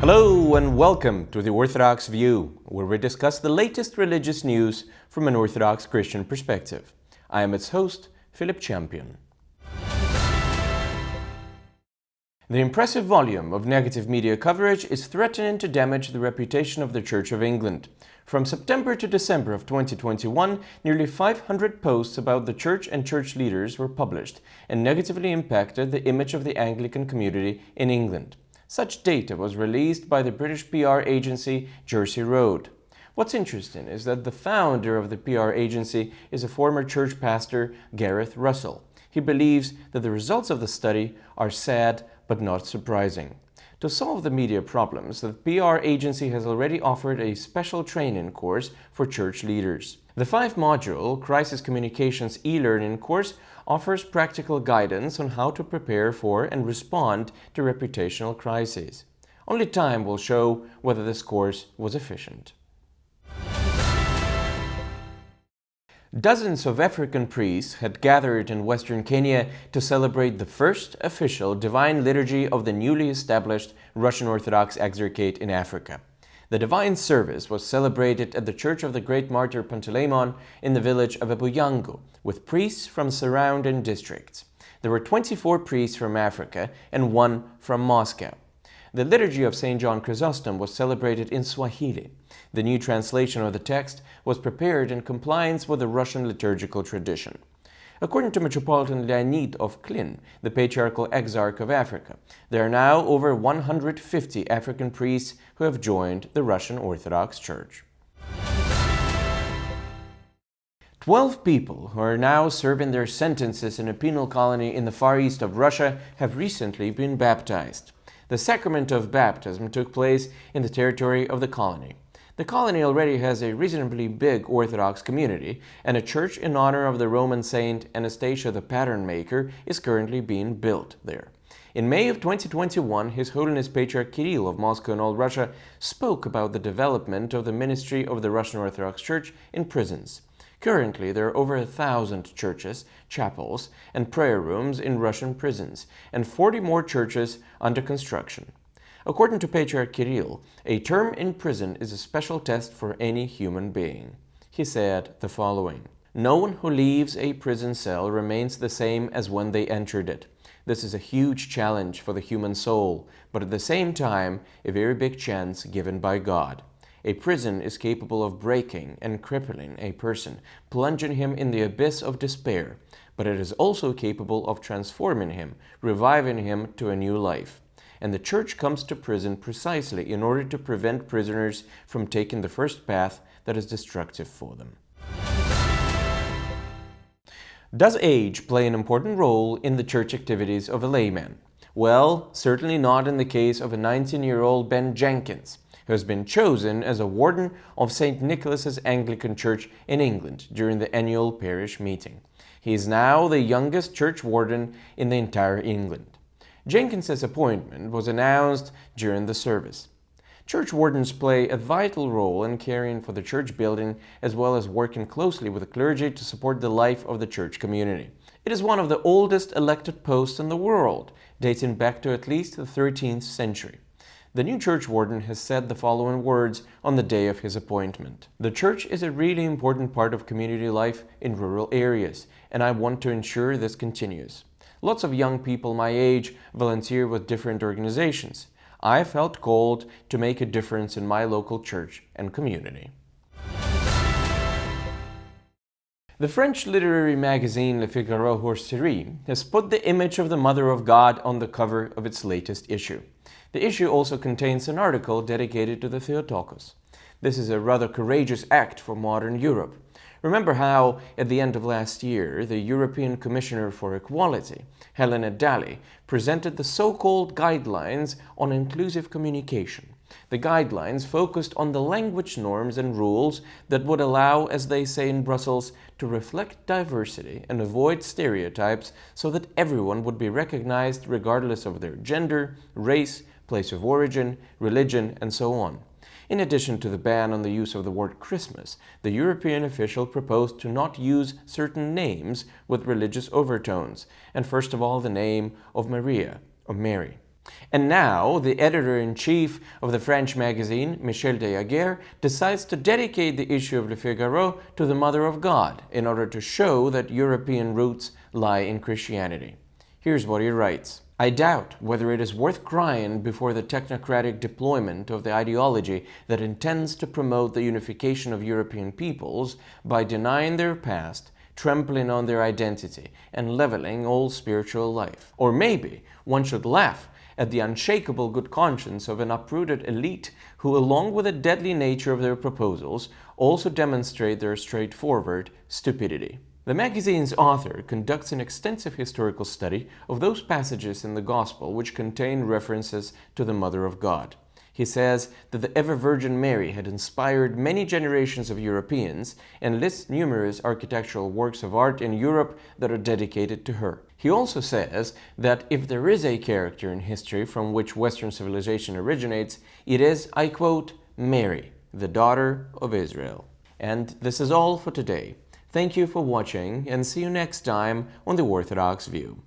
Hello and welcome to the Orthodox View, where we discuss the latest religious news from an Orthodox Christian perspective. I am its host, Philip Champion. The impressive volume of negative media coverage is threatening to damage the reputation of the Church of England. From September to December of 2021, nearly 500 posts about the Church and Church leaders were published and negatively impacted the image of the Anglican community in England. Such data was released by the British PR agency Jersey Road. What's interesting is that the founder of the PR agency is a former church pastor, Gareth Russell. He believes that the results of the study are sad but not surprising. To solve the media problems, the PR agency has already offered a special training course for church leaders. The 5-module Crisis Communications e-learning course offers practical guidance on how to prepare for and respond to reputational crises. Only time will show whether this course was efficient. Dozens of African priests had gathered in Western Kenya to celebrate the first official Divine Liturgy of the newly established Russian Orthodox Exarchate in Africa. The Divine Service was celebrated at the Church of the Great Martyr Panteleimon in the village of Ebuyango, with priests from surrounding districts. There were 24 priests from Africa and 1 from Moscow. The Liturgy of St. John Chrysostom was celebrated in Swahili. The new translation of the text was prepared in compliance with the Russian liturgical tradition. According to Metropolitan Leonid of Klin, the Patriarchal Exarch of Africa, there are now over 150 African priests who have joined the Russian Orthodox Church. 12 people who are now serving their sentences in a penal colony in the far east of Russia have recently been baptized. The sacrament of baptism took place in the territory of the colony. The colony already has a reasonably big Orthodox community, and a church in honor of the Roman saint Anastasia the Pattern Maker is currently being built there. In May of 2021, His Holiness Patriarch Kirill of Moscow and all Russia spoke about the development of the ministry of the Russian Orthodox Church in prisons. Currently, there are over 1,000 churches, chapels, and prayer rooms in Russian prisons, and 40 more churches under construction. According to Patriarch Kirill, a term in prison is a special test for any human being. He said the following: "No one who leaves a prison cell remains the same as when they entered it. This is a huge challenge for the human soul, but at the same time, a very big chance given by God. A prison is capable of breaking and crippling a person, plunging him in the abyss of despair, but it is also capable of transforming him, reviving him to a new life. And the Church comes to prison precisely in order to prevent prisoners from taking the first path that is destructive for them." Does age play an important role in the church activities of a layman? Well, certainly not in the case of a 19-year-old Ben Jenkins, who has been chosen as a warden of St. Nicholas's Anglican Church in England during the annual parish meeting. He is now the youngest church warden in the entire England. Jenkins's appointment was announced during the service. Church wardens play a vital role in caring for the church building as well as working closely with the clergy to support the life of the church community. It is one of the oldest elected posts in the world, dating back to at least the 13th century. The new church warden has said the following words on the day of his appointment: "The church is a really important part of community life in rural areas, and I want to ensure this continues. Lots of young people my age volunteer with different organizations. I felt called to make a difference in my local church and community." The French literary magazine Le Figaro hors série has put the image of the Mother of God on the cover of its latest issue. The issue also contains an article dedicated to the Theotokos. This is a rather courageous act for modern Europe. Remember how, at the end of last year, the European Commissioner for Equality, Helena Dalli, presented the so-called guidelines on inclusive communication. The guidelines focused on the language norms and rules that would allow, as they say in Brussels, to reflect diversity and avoid stereotypes so that everyone would be recognized regardless of their gender, race, place of origin, religion, and so on. In addition to the ban on the use of the word Christmas, the European official proposed to not use certain names with religious overtones, and first of all the name of Maria, or Mary. And now, the editor-in-chief of the French magazine, Michel de Jaguer, decides to dedicate the issue of Le Figaro to the Mother of God in order to show that European roots lie in Christianity. Here's what he writes. I doubt whether it is worth crying before the technocratic deployment of the ideology that intends to promote the unification of European peoples by denying their past, trampling on their identity, and leveling all spiritual life. Or maybe one should laugh at the unshakable good conscience of an uprooted elite who, along with the deadly nature of their proposals, also demonstrate their straightforward stupidity. The magazine's author conducts an extensive historical study of those passages in the Gospel which contain references to the Mother of God. He says that the ever-Virgin Mary had inspired many generations of Europeans and lists numerous architectural works of art in Europe that are dedicated to her. He also says that if there is a character in history from which Western civilization originates, it is, I quote, Mary, the daughter of Israel. And this is all for today. Thank you for watching and see you next time on The Orthodox View.